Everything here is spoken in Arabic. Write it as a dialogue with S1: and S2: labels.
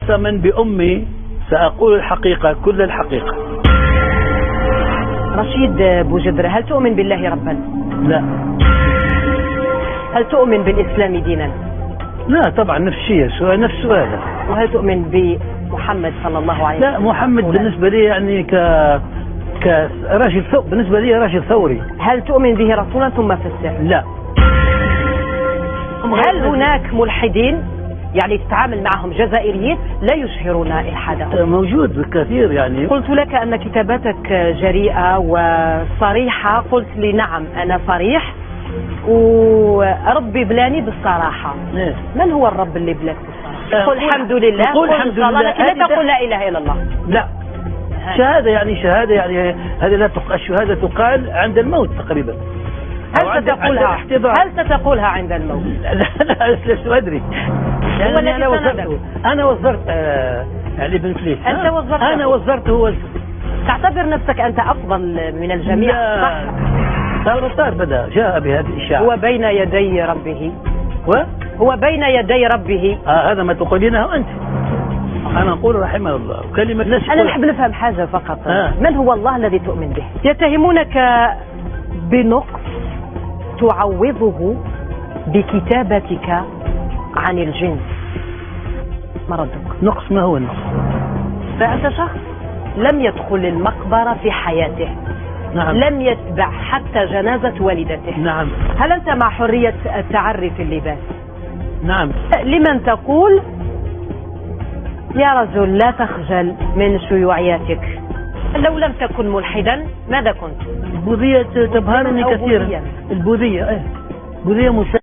S1: قسما بأمي سأقول الحقيقة، كل الحقيقة.
S2: رشيد بوجدرة، هل تؤمن بالله ربا؟
S1: لا.
S2: هل تؤمن بالإسلام دينا؟
S1: لا طبعا، نفس الشيء، سؤال نفس سؤالك.
S2: وهل تؤمن بمحمد صلى الله عليه وسلم؟
S1: لا، محمد بالنسبة لي يعني كراشد بالنسبة لي راشد ثوري.
S2: هل تؤمن به رسولا ثم فسر؟
S1: لا.
S2: هل هناك ملحدين يعني تتعامل معهم جزائريين لا يشهرون إلحادا؟
S1: موجود بالكثير يعني.
S2: قلت لك أن كتاباتك جريئة وصريحة، قلت لي نعم أنا صريح وربي بلاني بالصراحة. من هو الرب اللي بلاك بالصراحة؟ قل الحمد لله،
S1: قل الحمد لله،
S2: لا تقول لا إله إلا الله.
S1: لا، شهادة يعني هذه لا الشهادة تقال عند الموت تقريبا.
S2: هل ستقولها عند الموت؟
S1: لا لست أدري. يعني أنا وزرت علي بن فليس.
S2: أنت وزرته؟
S1: أنا وزرته.
S2: تعتبر نفسك أنت أفضل من الجميع؟ صح؟
S1: صار بدأ جاء بهذه الإشاعة.
S2: هو بين يدي ربه. هو بين يدي ربه.
S1: هذا ما تقولينه أنت. أنا أقول رحمه الله كلمة.
S2: أنا نحب نفهم حاجة فقط. من هو الله الذي تؤمن به؟ يتهمونك بنقص تعوضه بكتابتك عن الجن. ما ردك؟
S1: نقص؟ ما هو النقص؟
S2: فأنت شخص لم يدخل المقبرة في حياته.
S1: نعم.
S2: لم يتبع حتى جنازة والدته.
S1: نعم.
S2: هل أنت مع حرية التعري في اللباس؟
S1: نعم.
S2: لمن تقول يا رجل لا تخجل من شيوعياتك؟ لو لم تكن ملحدا ماذا كنت؟
S1: البوذية تبهرني كثيرا. البوذية